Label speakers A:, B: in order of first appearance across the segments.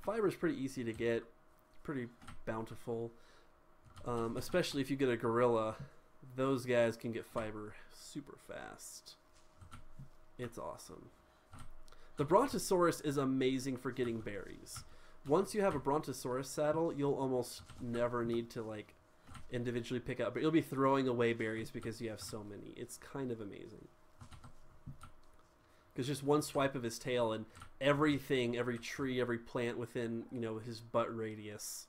A: Fiber is pretty easy to get, pretty bountiful, especially if you get a gorilla. Those guys can get fiber super fast. It's awesome. The Brontosaurus is amazing for getting berries. Once you have a Brontosaurus saddle, you'll almost never need to like individually pick up, but you'll be throwing away berries because you have so many. It's kind of amazing. Because just one swipe of his tail and everything, every tree, every plant within, you know, his butt radius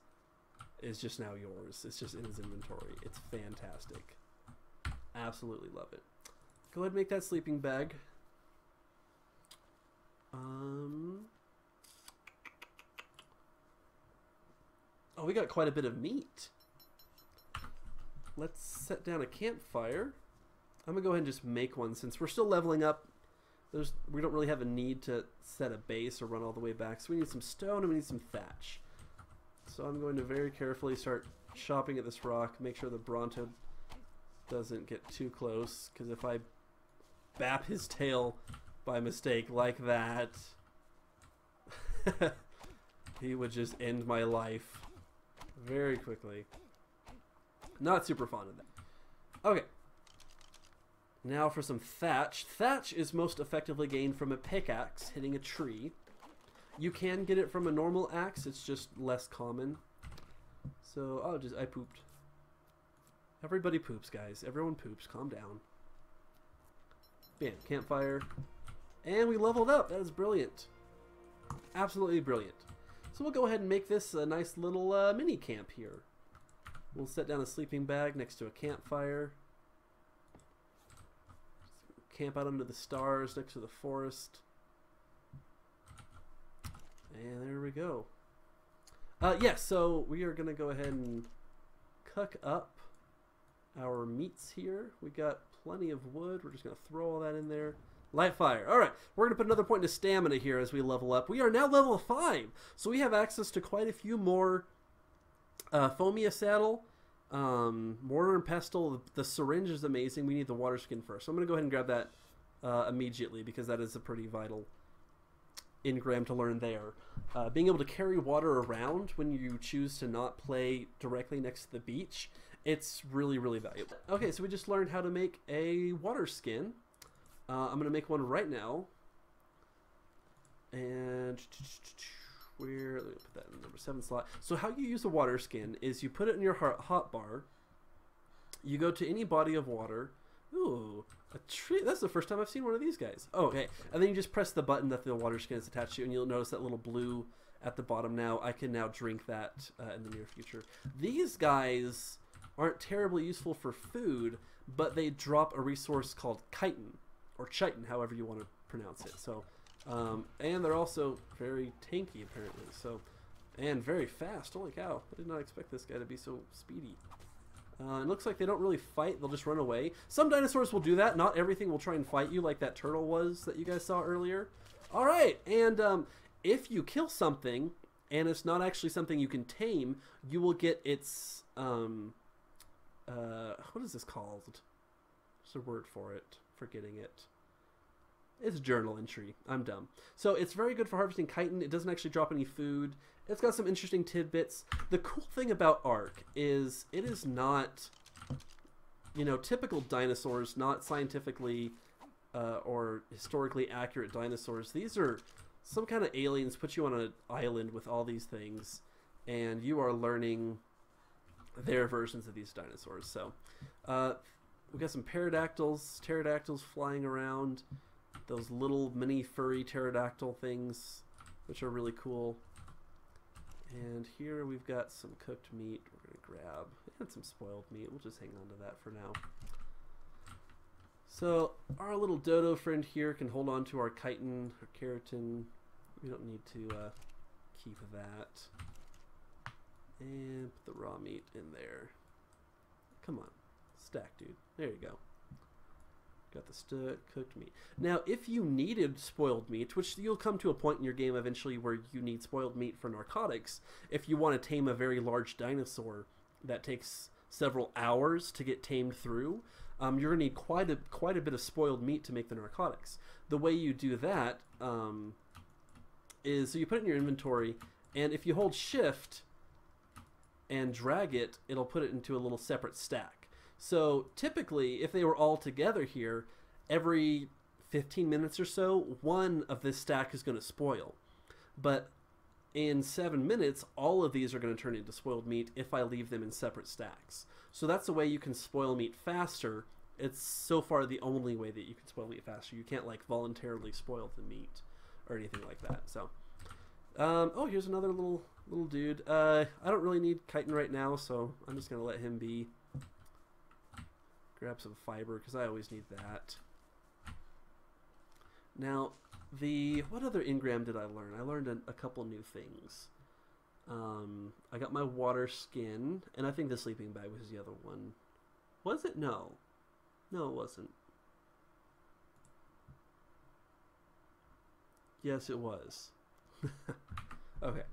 A: is just now yours. It's just in his inventory. It's fantastic. Absolutely love it. Go ahead and make that sleeping bag. Oh, we got quite a bit of meat. Let's set down a campfire. I'm gonna go ahead and just make one since we're still leveling up. We don't really have a need to set a base or run all the way back, so we need some stone and we need some thatch. So I'm going to very carefully start chopping at this rock, make sure the Bronto doesn't get too close, because if I bap his tail by mistake like that, he would just end my life very quickly. Not super fond of that. Okay. Now for some thatch. Thatch is most effectively gained from a pickaxe hitting a tree. You can get it from a normal axe, it's just less common. So, I pooped. Everybody poops, guys. Everyone poops. Calm down. Bam, campfire. And we leveled up. That is brilliant. Absolutely brilliant. So we'll go ahead and make this a nice little mini camp here. We'll set down a sleeping bag next to a campfire. Camp out under the stars next to the forest. And there we go. Yes, so we are going to go ahead and cook up our meats here. We got plenty of wood. We're just going to throw all that in there. Light fire. All right, we're going to put another point of stamina here as we level up. We are now level 5, so we have access to quite a few more Fomia saddle, mortar and pestle. The syringe is amazing. We need the water skin first. So I'm going to go ahead and grab that immediately because that is a pretty vital engram to learn there. Being able to carry water around when you choose to not play directly next to the beach, it's really, really valuable. Okay, so we just learned how to make a water skin. I'm going to make one right now. And let me put that in the number 7 slot. So how you use a water skin is you put it in your hotbar. You go to any body of water. Ooh, a tree. That's the first time I've seen one of these guys. Oh, okay. And then you just press the button that the water skin is attached to, and you'll notice that little blue at the bottom now. I can now drink that in the near future. These guys aren't terribly useful for food, but they drop a resource called chitin, or chitin, however you want to pronounce it. So, and they're also very tanky, apparently. So, and very fast. Holy cow. I did not expect this guy to be so speedy. It looks like they don't really fight. They'll just run away. Some dinosaurs will do that. Not everything will try and fight you like that turtle was that you guys saw earlier. All right. And if you kill something and it's not actually something you can tame, you will get its, what is this called? There's a word for it. Forgetting it. It's journal entry. I'm dumb. So it's very good for harvesting chitin. It doesn't actually drop any food. It's got some interesting tidbits. The cool thing about ARK is it is not, you know, typical dinosaurs, not scientifically or historically accurate dinosaurs. These are some kind of aliens, put you on an island with all these things, and you are learning their versions of these dinosaurs. So we got some pterodactyls flying around. Those little mini furry pterodactyl things, which are really cool. And here we've got some cooked meat we're going to grab. And some spoiled meat. We'll just hang on to that for now. So our little dodo friend here can hold on to our chitin or keratin. We don't need to keep that. And put the raw meat in there. Come on. Stack, dude. There you go. Got the cooked meat. Now, if you needed spoiled meat, which you'll come to a point in your game eventually where you need spoiled meat for narcotics, if you want to tame a very large dinosaur that takes several hours to get tamed through, you're going to need quite a bit of spoiled meat to make the narcotics. The way you do that is, so you put it in your inventory, And if you hold shift and drag it, it'll put it into a little separate stack. So typically, if they were all together here, every 15 minutes or so, one of this stack is going to spoil. But in 7 minutes, all of these are going to turn into spoiled meat if I leave them in separate stacks. So that's a way you can spoil meat faster. It's so far the only way that you can spoil meat faster. You can't like voluntarily spoil the meat or anything like that. So, oh, here's another little dude. I don't really need chitin right now, so I'm just going to let him be. Grab some fiber because I always need that. Now, what other engram did I learn? I learned a couple new things. I got my water skin, and I think the sleeping bag was the other one. Was it? No. No, it wasn't. Yes, it was. Okay.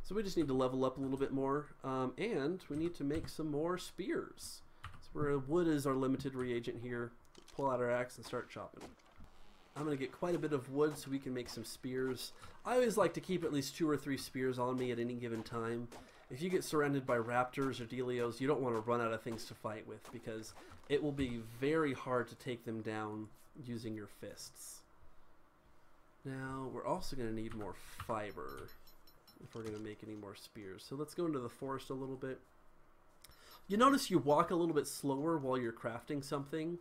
A: So we just need to level up a little bit more, and we need to make some more spears. So wood is our limited reagent here. Pull out our axe and start chopping. I'm going to get quite a bit of wood so we can make some spears. I always like to keep at least 2 or 3 spears on me at any given time. If you get surrounded by raptors or delios, you don't want to run out of things to fight with because it will be very hard to take them down using your fists. Now, we're also going to need more fiber if we're going to make any more spears. So let's go into the forest a little bit. You notice you walk a little bit slower while you're crafting something.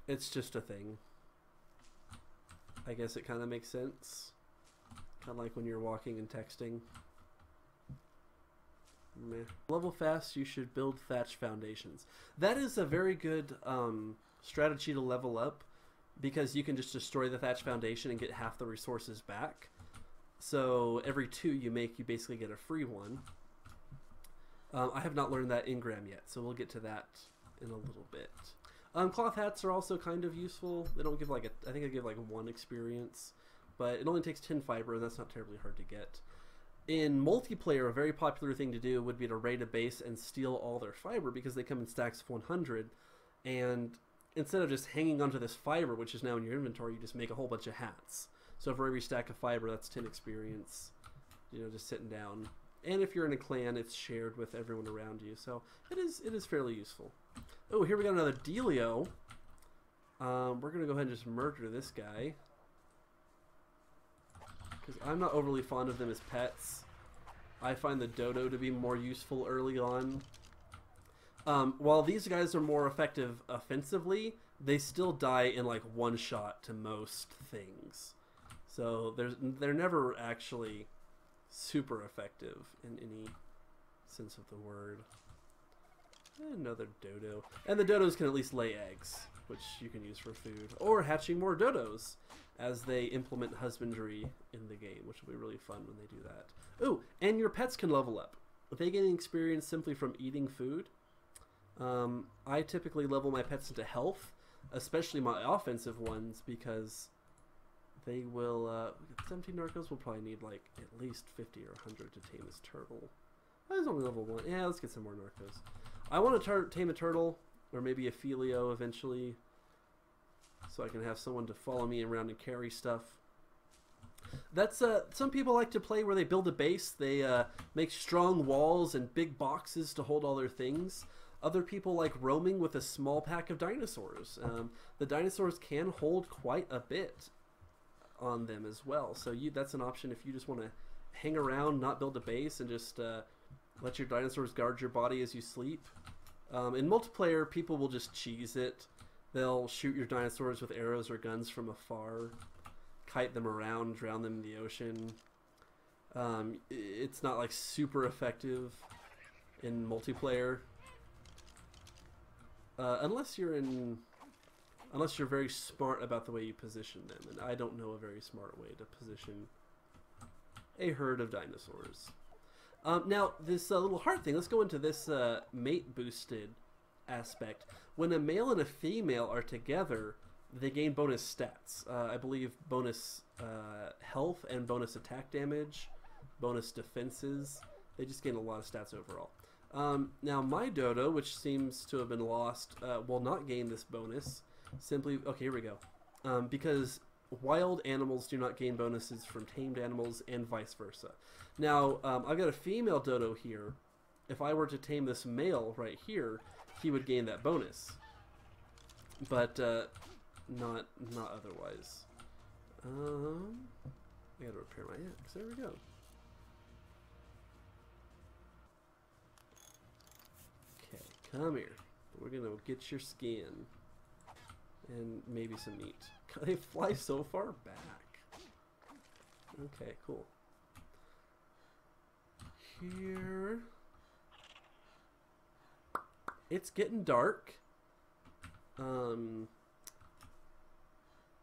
A: It's just a thing. I guess it kind of makes sense. Kind of like when you're walking and texting. Meh. Level fast, you should build thatch foundations. That is a very good strategy to level up because you can just destroy the thatch foundation and get half the resources back. So every 2 you make, you basically get a free one. I have not learned that engram yet, so we'll get to that in a little bit. Cloth hats are also kind of useful. They don't give like I think they give like 1 experience, but it only takes 10 fiber, and that's not terribly hard to get. In multiplayer, a very popular thing to do would be to raid a base and steal all their fiber because they come in stacks of 100, and instead of just hanging onto this fiber, which is now in your inventory, you just make a whole bunch of hats. So for every stack of fiber, that's 10 experience, you know, just sitting down. And if you're in a clan, it's shared with everyone around you, so it is fairly useful. Oh, here we got another Delio. We're going to go ahead and just murder this guy. Because I'm not overly fond of them as pets. I find the dodo to be more useful early on. While these guys are more effective offensively, they still die in like 1 shot to most things. So they're never actually super effective in any sense of the word. Another dodo. And the dodos can at least lay eggs, which you can use for food. Or hatching more dodos as they implement husbandry in the game, which will be really fun when they do that. Ooh, and your pets can level up. They gain experience simply from eating food. I typically level my pets into health, especially my offensive ones, because they will, 17 narcos will probably need like at least 50 or 100 to tame this turtle. That is only level 1. Yeah, let's get some more narcos. I want to tame a turtle, or maybe a filio eventually, so I can have someone to follow me around and carry stuff. That's some people like to play where they build a base. They make strong walls and big boxes to hold all their things. Other people like roaming with a small pack of dinosaurs. The dinosaurs can hold quite a bit on them as well, so that's an option if you just want to hang around, not build a base, and just let your dinosaurs guard your body as you sleep. In multiplayer, people will just cheese it. They'll shoot your dinosaurs with arrows or guns from afar, kite them around, drown them in the ocean. It's not like super effective in multiplayer, unless you're very smart about the way you position them, and I don't know a very smart way to position a herd of dinosaurs. Now, this little heart thing, let's go into this mate boosted aspect. When a male and a female are together, they gain bonus stats. I believe bonus health and bonus attack damage, bonus defenses. They just gain a lot of stats overall. Now, my dodo, which seems to have been lost, will not gain this bonus. Simply, okay, here we go. Because wild animals do not gain bonuses from tamed animals, and vice versa. Now, I've got a female dodo here. If I were to tame this male right here, he would gain that bonus. But not otherwise. I gotta repair my axe. There we go. Okay, come here. We're gonna get your skin. And maybe some meat. They fly so far back. Okay, cool. Here. It's getting dark.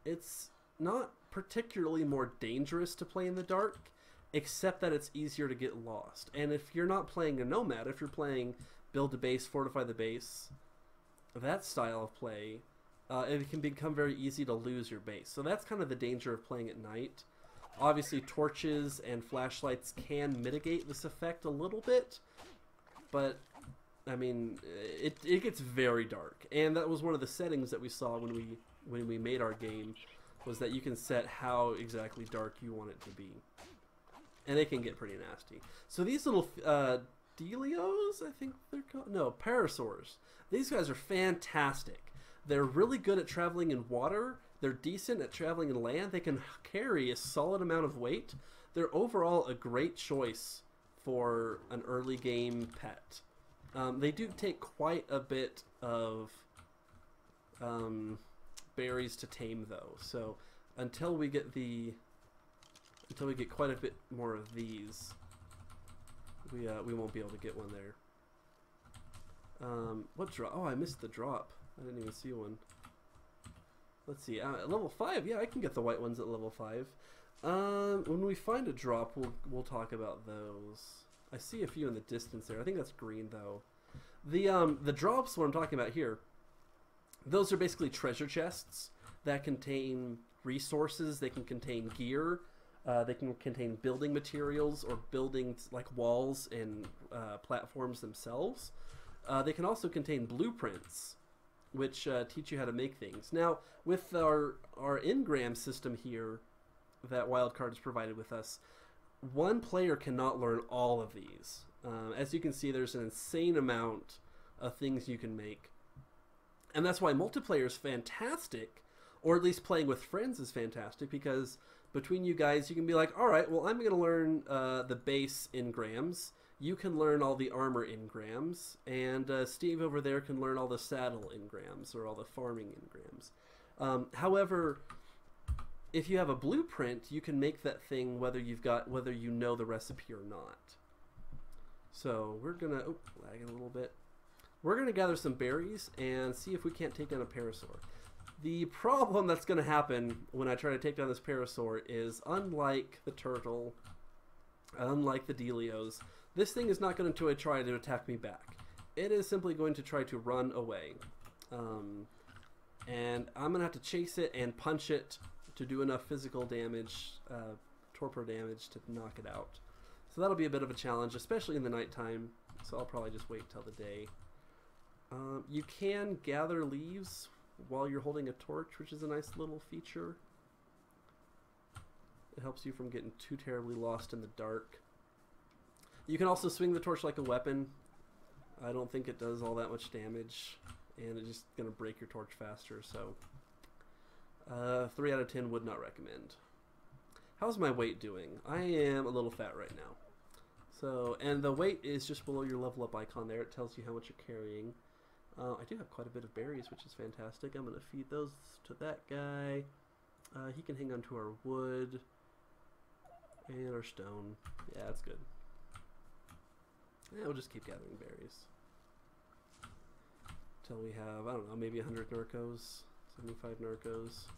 A: It's not particularly more dangerous to play in the dark, except that it's easier to get lost. And if you're not playing a nomad, if you're playing build a base, fortify the base, that style of play, it can become very easy to lose your base. So that's kind of the danger of playing at night. Obviously, torches and flashlights can mitigate this effect a little bit, but I mean, it gets very dark, and that was one of the settings that we saw when we made our game, was that you can set how exactly dark you want it to be, and it can get pretty nasty. So these little Delios, I think they're called, no, parasaurs. These guys are fantastic. They're really good at traveling in water. They're decent at traveling in land. They can carry a solid amount of weight. They're overall a great choice for an early game pet. They do take quite a bit of berries to tame, though. So until we get quite a bit more of these, we won't be able to get one there. What drop? Oh, I missed the drop. I didn't even see one. Let's see. At level 5, yeah, I can get the white ones at level 5. When we find a drop, we'll talk about those. I see a few in the distance there. I think that's green, though. The drops, what I'm talking about here, those are basically treasure chests that contain resources. They can contain gear. They can contain building materials or buildings like walls and platforms themselves. They can also contain blueprints, which teach you how to make things. Now, with our engram system here that Wildcard has provided with us, one player cannot learn all of these. As you can see, there's an insane amount of things you can make. And that's why multiplayer is fantastic, or at least playing with friends is fantastic, because between you guys, you can be like, all right, well, I'm going to learn the base engrams. You can learn all the armor engrams, and Steve over there can learn all the saddle engrams or all the farming engrams. However, if you have a blueprint, you can make that thing whether you know the recipe or not. So we're gonna lag a little bit. We're gonna gather some berries and see if we can't take down a parasaur. The problem that's gonna happen when I try to take down this parasaur is, unlike the turtle, unlike the Delios, this thing is not going to try to attack me back. It is simply going to try to run away. And I'm going to have to chase it and punch it to do enough physical damage, torpor damage, to knock it out. So that'll be a bit of a challenge, especially in the nighttime. So I'll probably just wait till the day. You can gather leaves while you're holding a torch, which is a nice little feature. It helps you from getting too terribly lost in the dark. You can also swing the torch like a weapon. I don't think it does all that much damage, and it's just going to break your torch faster, so 3 out of 10 would not recommend. How's my weight doing? I am a little fat right now. So, and the weight is just below your level up icon there. It tells you how much you're carrying. I do have quite a bit of berries, which is fantastic. I'm going to feed those to that guy. He can hang on to our wood and our stone. Yeah, that's good. Yeah, we'll just keep gathering berries until we have, I don't know, maybe 100 narcos, 75 narcos.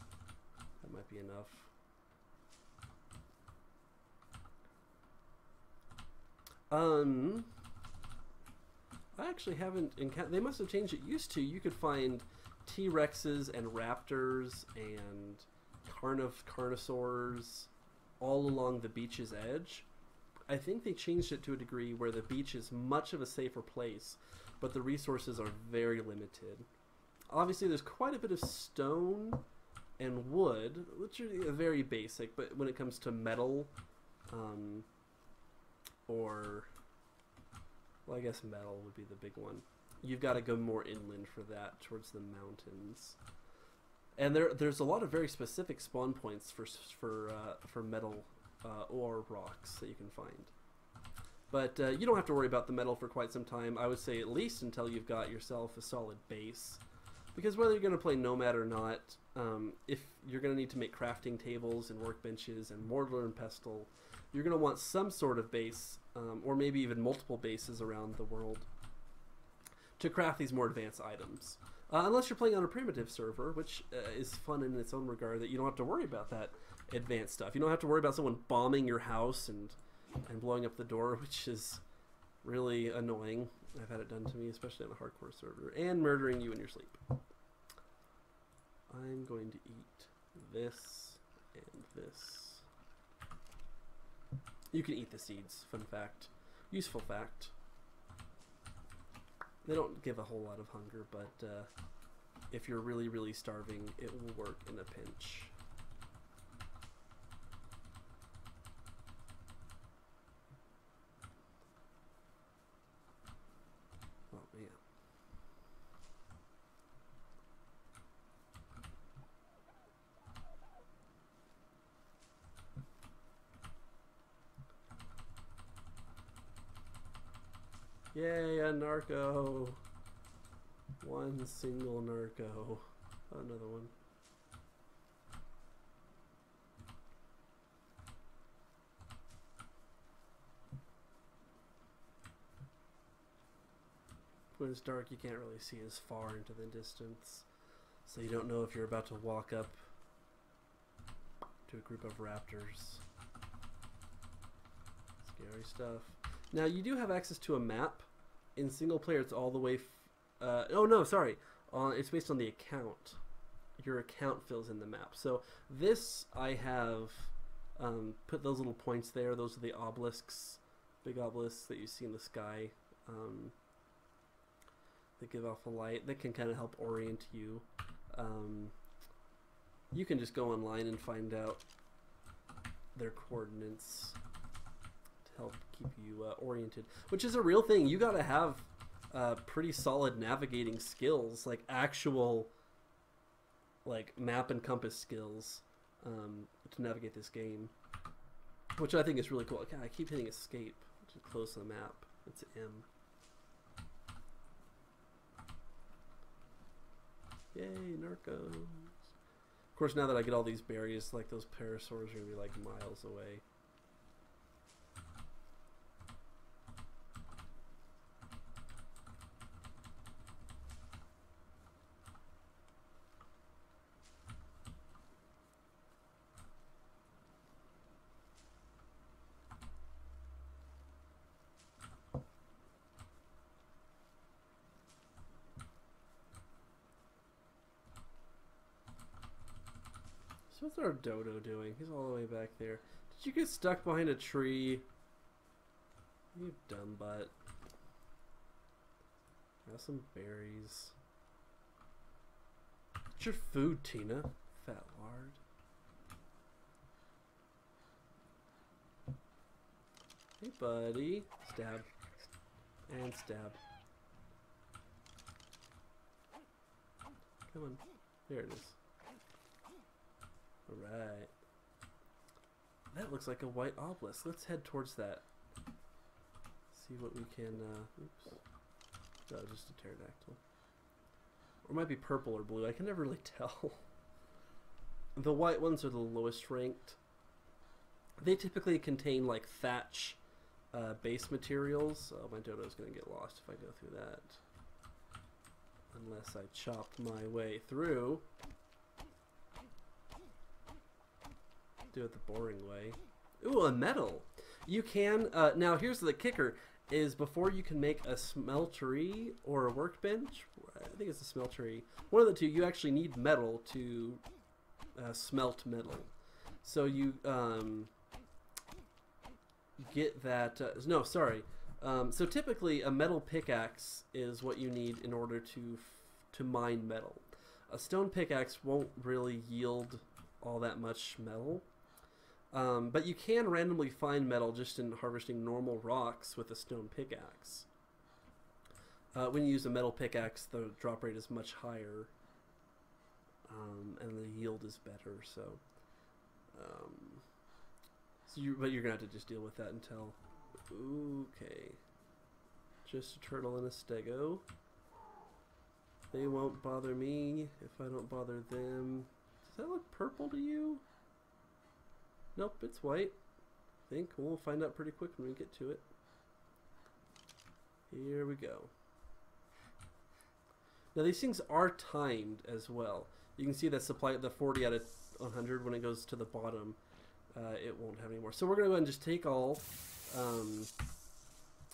A: That might be enough. I actually haven't encountered, they must have changed it. Used to, you could find T-Rexes and raptors and carnosaurs all along the beach's edge. I think they changed it to a degree where the beach is much of a safer place, but the resources are very limited. Obviously, there's quite a bit of stone and wood, which are very basic, but when it comes to metal, or, well, I guess metal would be the big one. You've got to go more inland for that, towards the mountains. And there's a lot of very specific spawn points for metal or rocks that you can find. But you don't have to worry about the metal for quite some time. I would say at least until you've got yourself a solid base. Because whether you're going to play Nomad or not, if you're going to need to make crafting tables and workbenches and mortar and pestle, you're going to want some sort of base, or maybe even multiple bases around the world to craft these more advanced items. Unless you're playing on a primitive server, which is fun in its own regard, that you don't have to worry about that advanced stuff. You don't have to worry about someone bombing your house and blowing up the door, which is really annoying. I've had it done to me, especially on a hardcore server, and murdering you in your sleep. I'm going to eat this and this. You can eat the seeds, fun fact. Useful fact. They don't give a whole lot of hunger, but if you're really, really starving, it will work in a pinch. Oh, man. Yay, a narco. One single narco. Oh, another one. When it's dark, you can't really see as far into the distance. So you don't know if you're about to walk up to a group of raptors. Scary stuff. Now, you do have access to a map. In single player, it's all the way... oh, no, sorry. It's based on the account. Your account fills in the map. So this, I have put those little points there. Those are the obelisks, big obelisks that you see in the sky. That give off a light. That can kind of help orient you. You can just go online and find out their coordinates help keep you oriented, which is a real thing. You got to have pretty solid navigating skills, like actual like map and compass skills to navigate this game, which I think is really cool. God, I keep hitting escape to close the map. It's M. Yay, narcos. Of course, now that I get all these berries, like those parasaurs are gonna be like miles away. What's our dodo doing? He's all the way back there. Did you get stuck behind a tree? You dumb butt. Have some berries. What's your food, Tina? Fat lard. Hey, buddy. Stab. And stab. Come on. There it is. Alright. That looks like a white obelisk. Let's head towards that. See what we can, oops. Oh, just a pterodactyl. Or it might be purple or blue. I can never really tell. The white ones are the lowest ranked. They typically contain like thatch base materials. Oh, my dodo's gonna get lost if I go through that. Unless I chop my way through. Do it the boring way. Ooh, a metal. You can, now here's the kicker, is before you can make a smeltery or a workbench, I think it's a smeltery, one of the two, you actually need metal to smelt metal. So you get that, no, sorry. So typically a metal pickaxe is what you need in order to mine metal. A stone pickaxe won't really yield all that much metal. But you can randomly find metal just in harvesting normal rocks with a stone pickaxe. When you use a metal pickaxe, the drop rate is much higher. And the yield is better, but you're going to have to just deal with that until... Okay. Just a turtle and a stego. They won't bother me if I don't bother them. Does that look purple to you? Nope, it's white. I think we'll find out pretty quick when we get to it. Here we go. Now these things are timed as well. You can see that supply the 40 out of 100 when it goes to the bottom. It won't have any more. So we're going to go ahead and just take all.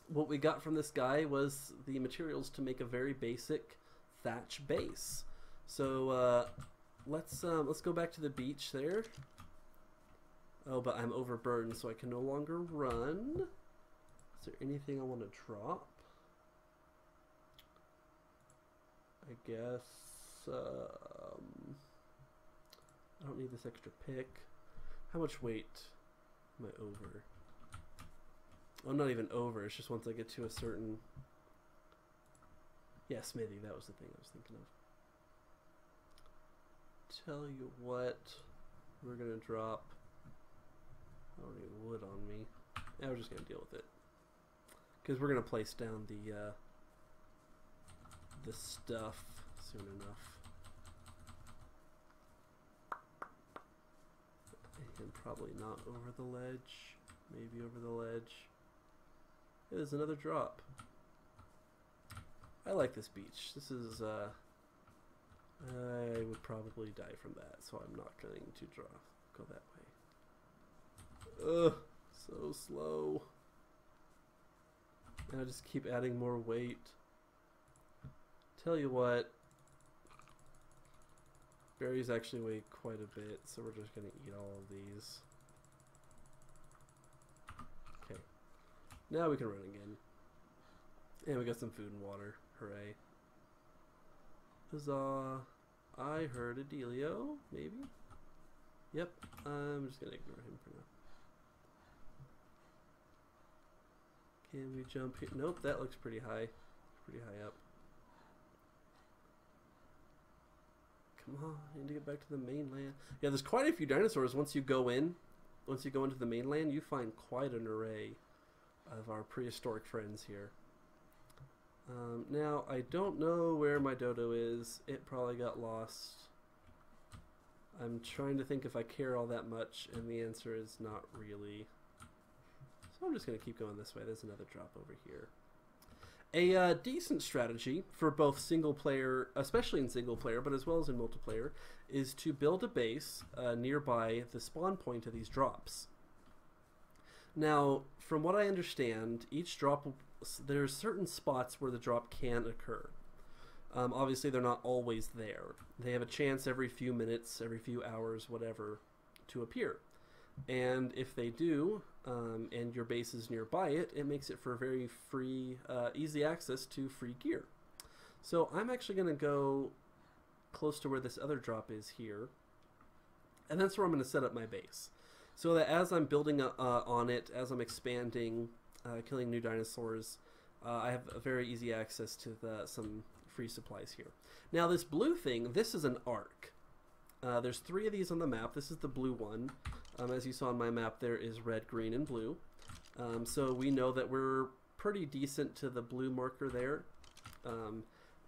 A: What we got from this guy was the materials to make a very basic thatch base. So let's go back to the beach there. Oh, but I'm overburdened, so I can no longer run. Is there anything I want to drop? I guess I don't need this extra pick. How much weight am I over? Oh, I'm not even over. It's just once I get to a certain... Yeah, smithy. That was the thing I was thinking of. Tell you what, we're going to drop... I don't need wood on me. Yeah, we're just going to deal with it. Because we're going to place down the stuff soon enough. And probably not over the ledge. Maybe over the ledge. There's another drop. I like this beach. This is, I would probably die from that, so I'm not going to go that way. Ugh, so slow. And I just keep adding more weight. Tell you what, berries actually weigh quite a bit, so we're just going to eat all of these. Okay, now we can run again. And we got some food and water. Hooray. Huzzah. I heard a dealio, maybe? Yep, I'm just going to ignore him for now. Can we jump here? Nope, that looks pretty high. Pretty high up. Come on, I need to get back to the mainland. Yeah, there's quite a few dinosaurs. Once you go into the mainland, you find quite an array of our prehistoric friends here. Now, I don't know where my dodo is. It probably got lost. I'm trying to think if I care all that much, and the answer is not really. So I'm just going to keep going this way. There's another drop over here. A decent strategy for both single player, especially in single player, but as well as in multiplayer, is to build a base nearby the spawn point of these drops. Now, from what I understand, each drop, there's certain spots where the drop can occur. Obviously, they're not always there. They have a chance every few minutes, every few hours, whatever, to appear. And if they do, and your base is nearby it, it makes it for very free, easy access to free gear. So I'm actually going to go close to where this other drop is here. And that's where I'm going to set up my base. So that as I'm building on it, as I'm expanding, killing new dinosaurs, I have a very easy access to some free supplies here. Now this blue thing, this is an ARK. There's 3 of these on the map. This is the blue one. As you saw on my map, there is red, green, and blue. So we know that we're pretty decent to the blue marker there.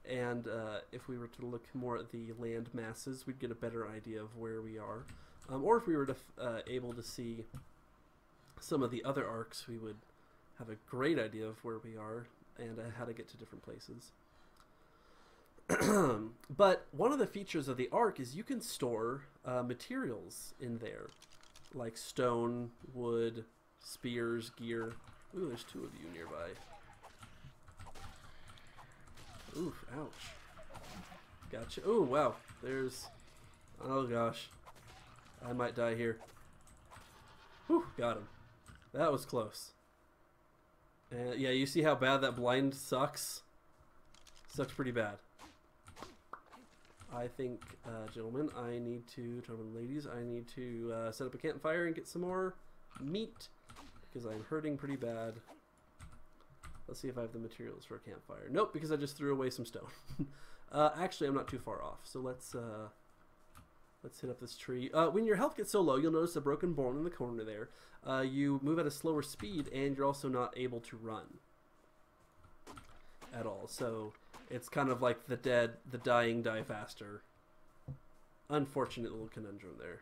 A: And if we were to look more at the land masses, we'd get a better idea of where we are. Or if we were to able to see some of the other ARKs, we would have a great idea of where we are and how to get to different places. But one of the features of the ARK is you can store materials in there, like stone, wood, spears, gear. Ooh, there's 2 of you nearby. Oof, ouch. Gotcha. Ooh, wow. There's... Oh, gosh. I might die here. Whew, got him. That was close. Yeah, you see how bad that blind sucks? Sucks pretty bad. I think, gentlemen, ladies, I need to set up a campfire and get some more meat because I'm hurting pretty bad. Let's see if I have the materials for a campfire. Nope, because I just threw away some stone. Actually, I'm not too far off, so let's hit up this tree. When your health gets so low, you'll notice a broken bone in the corner there. You move at a slower speed, and you're also not able to run at all. So it's kind of like the dying die faster. Unfortunate little conundrum there.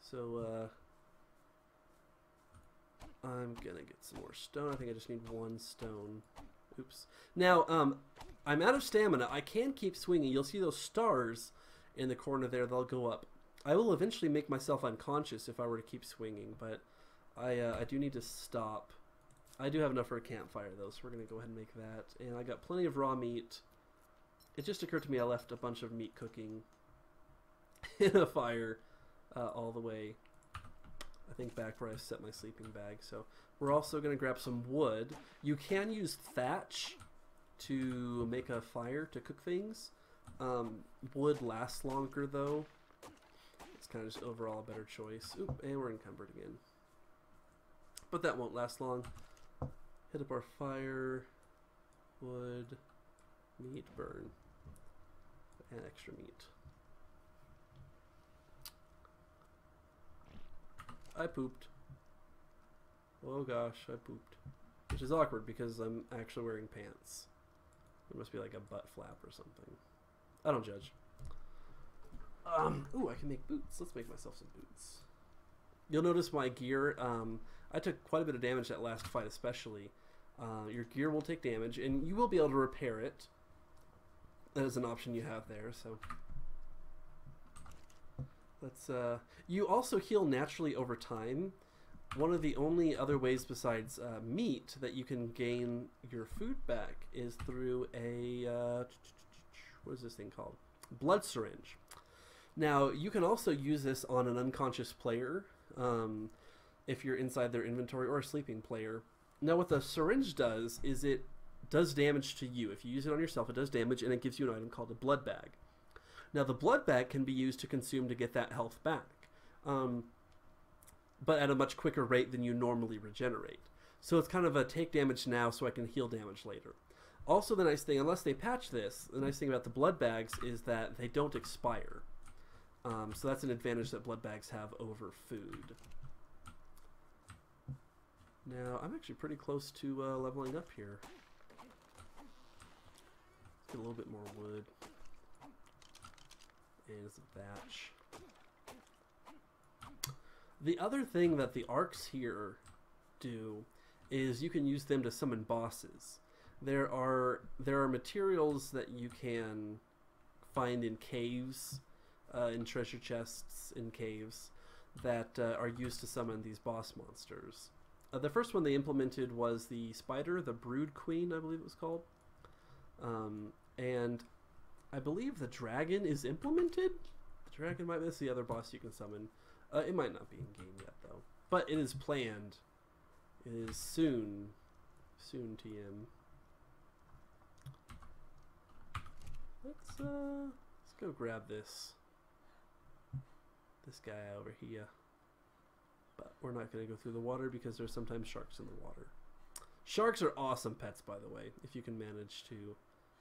A: So I'm gonna get some more stone. I think I just need 1 stone. Oops. Now I'm out of stamina. I can keep swinging. You'll see those stars in the corner there. They'll go up. I will eventually make myself unconscious if I were to keep swinging, but I do need to stop. I do have enough for a campfire though, so we're gonna go ahead and make that. And I got plenty of raw meat. It just occurred to me I left a bunch of meat cooking in a fire all the way, I think, back where I set my sleeping bag. So we're also gonna grab some wood. You can use thatch to make a fire to cook things. Wood lasts longer though. It's kind of just overall a better choice. Oop, and we're encumbered again. But that won't last long. Hit up our fire, wood, meat, burn, and extra meat. I pooped. Oh gosh, I pooped. Which is awkward because I'm actually wearing pants. There must be like a butt flap or something. I don't judge. Ooh, I can make boots. Let's make myself some boots. You'll notice my gear, I took quite a bit of damage that last fight especially. Your gear will take damage, and you will be able to repair it. That is an option you have there, so... Let's, you also heal naturally over time. One of the only other ways besides meat that you can gain your food back is through a, what is this thing called? Blood syringe. Now, you can also use this on an unconscious player, if you're inside their inventory, or a sleeping player. Now, what the syringe does is it does damage to you. If you use it on yourself, it does damage, and it gives you an item called a blood bag. Now, the blood bag can be used to consume to get that health back, but at a much quicker rate than you normally regenerate. So it's kind of a take damage now so I can heal damage later. Also, the nice thing, unless they patch this, the nice thing about the blood bags is that they don't expire. So that's an advantage that blood bags have over food. Now, I'm actually pretty close to leveling up here. Let's get a little bit more wood. And some thatch. The other thing that the ARKs here do is you can use them to summon bosses. There are materials that you can find in caves, in treasure chests in caves, that are used to summon these boss monsters. The first one they implemented was the spider, the Brood Queen, I believe it was called. And I believe the dragon is implemented? The dragon might be the other boss you can summon. It might not be in game yet though. But it is planned. It is soon TM. Let's go grab this guy over here. But we're not going to go through the water because there's sometimes sharks in the water. Sharks are awesome pets, by the way, if you can manage to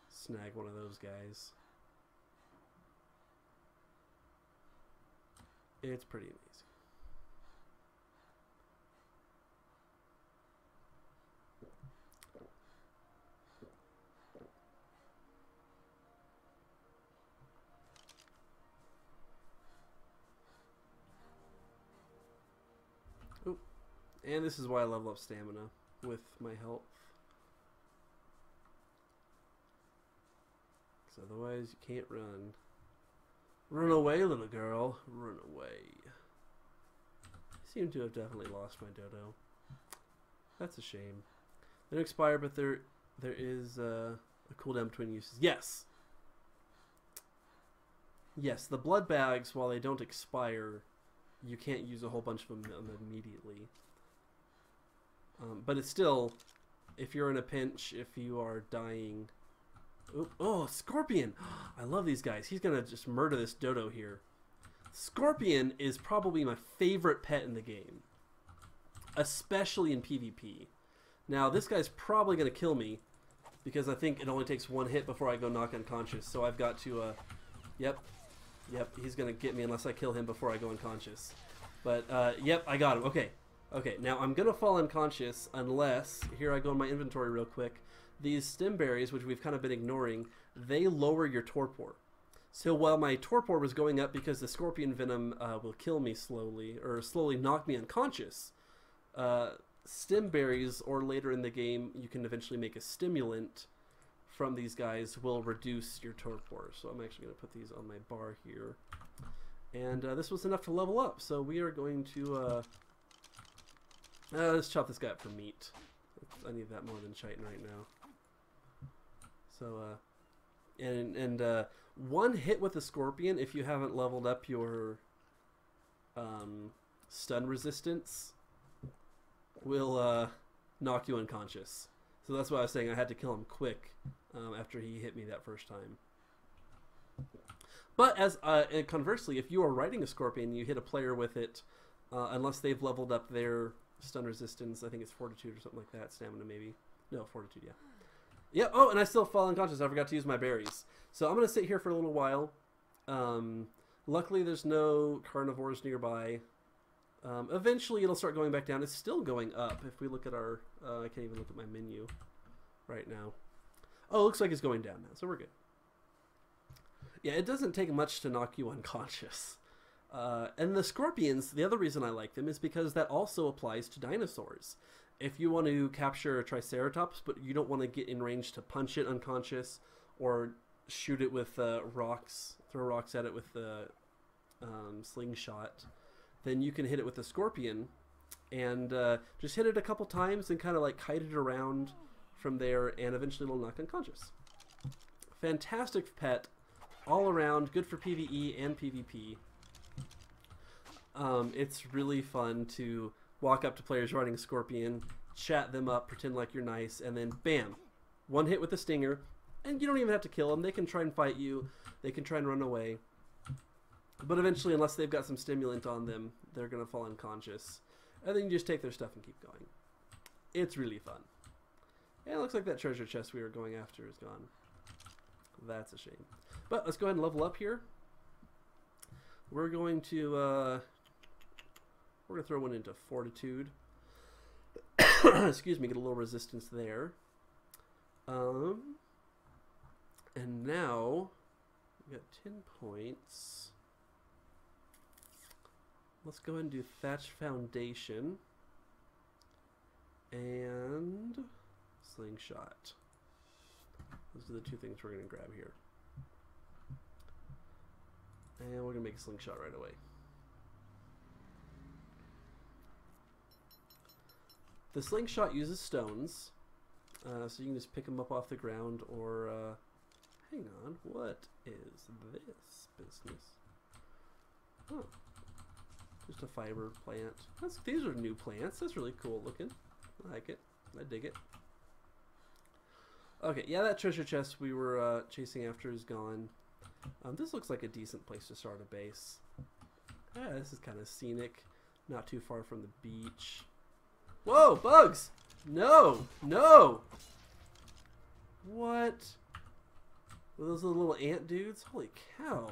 A: snag one of those guys. It's pretty amazing. Oop. And this is why I level up stamina with my health. Because otherwise you can't run. Run away, little girl. Run away. I seem to have definitely lost my dodo. That's a shame. They don't expire, but there is a cooldown between uses. Yes! Yes, the blood bags, while they don't expire, you can't use a whole bunch of them immediately. But it's still, if you're in a pinch, if you are dying, Oop. Oh, Scorpion. I love these guys. He's going to just murder this dodo here. Scorpion is probably my favorite pet in the game, especially in PvP. Now, this guy's probably going to kill me because I think it only takes one hit before I go knock unconscious. So I've got to, yep, he's going to get me unless I kill him before I go unconscious. But, yep, I got him. Okay, now I'm going to fall unconscious unless, here I go in my inventory real quick, these stem berries, which we've kind of been ignoring, they lower your torpor. So while my torpor was going up because the scorpion venom will kill me slowly, or slowly knock me unconscious, stem berries, or later in the game, you can eventually make a stimulant from these guys, will reduce your torpor. So I'm actually going to put these on my bar here. And this was enough to level up, so we are going to... let's chop this guy up for meat. I need that more than chitin right now. So, one hit with a scorpion, if you haven't leveled up your stun resistance, will knock you unconscious. So that's why I was saying I had to kill him quick after he hit me that first time. But as conversely, if you are riding a scorpion, you hit a player with it, unless they've leveled up their stun resistance, I think it's fortitude or something like that, stamina maybe. No, fortitude, yeah. Yeah, oh, and I still fall unconscious. I forgot to use my berries. So I'm going to sit here for a little while. Luckily, there's no carnivores nearby. Eventually, it'll start going back down. It's still going up. If we look at our... I can't even look at my menu right now. Oh, it looks like it's going down now, so we're good. Yeah, it doesn't take much to knock you unconscious. And the scorpions, the other reason I like them is because that also applies to dinosaurs. If you want to capture a triceratops, but you don't want to get in range to punch it unconscious or shoot it with rocks, throw rocks at it with the slingshot, then you can hit it with a scorpion and just hit it a couple times and kind of like kite it around from there, and eventually it'll knock unconscious. Fantastic pet all around, good for PvE and PvP. It's really fun to walk up to players riding a scorpion, chat them up, pretend like you're nice, and then bam, one hit with a stinger, and you don't even have to kill them. They can try and fight you, they can try and run away, but eventually, unless they've got some stimulant on them, they're going to fall unconscious, and then you just take their stuff and keep going. It's really fun. And it looks like that treasure chest we were going after is gone. That's a shame. But let's go ahead and level up here. We're going to throw one into fortitude. Excuse me, get a little resistance there. And now we got 10 points. Let's go ahead and do thatch foundation and slingshot. Those are the two things we're going to grab here. And we're going to make a slingshot right away. The slingshot uses stones, so you can just pick them up off the ground, or, hang on, what is this business? Oh, just a fiber plant. These are new plants. That's really cool looking. I like it. I dig it. Okay, yeah, that treasure chest we were chasing after is gone. This looks like a decent place to start a base. Yeah, this is kind of scenic, not too far from the beach. Whoa, bugs! No! No! What? Were those little ant dudes? Holy cow.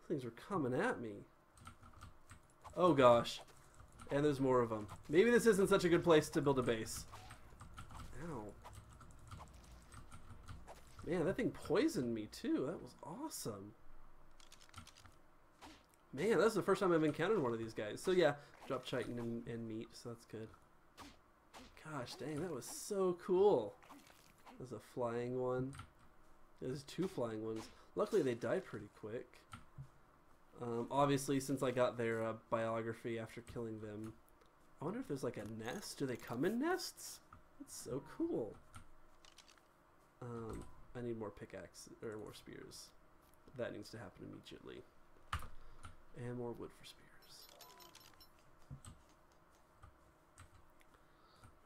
A: Things are coming at me. Oh gosh. And there's more of them. Maybe this isn't such a good place to build a base. Ow. Man, that thing poisoned me too. That was awesome. Man, that's the first time I've encountered one of these guys. So yeah, drop chitin and meat, so that's good. Gosh dang, that was so cool. There's a flying one. There's two flying ones. Luckily they die pretty quick. Obviously, since I got their biography after killing them, I wonder if there's like a nest. Do they come in nests? That's so cool. I need more pickaxe or more spears. That needs to happen immediately. And more wood for spears.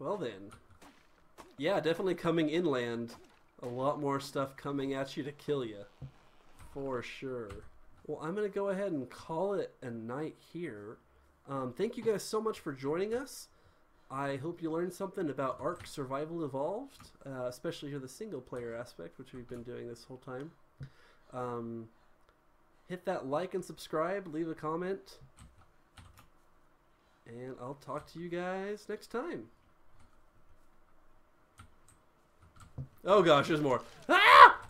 A: Well then, yeah, definitely coming inland A lot more stuff coming at you to kill you. For sure. Well, I'm going to go ahead and call it a night here. Thank you guys so much for joining us. I hope you learned something about ARK Survival Evolved, especially here the single player aspect, which we've been doing this whole time. Hit that like and subscribe, leave a comment, and I'll talk to you guys next time. Oh gosh, there's more. Ah!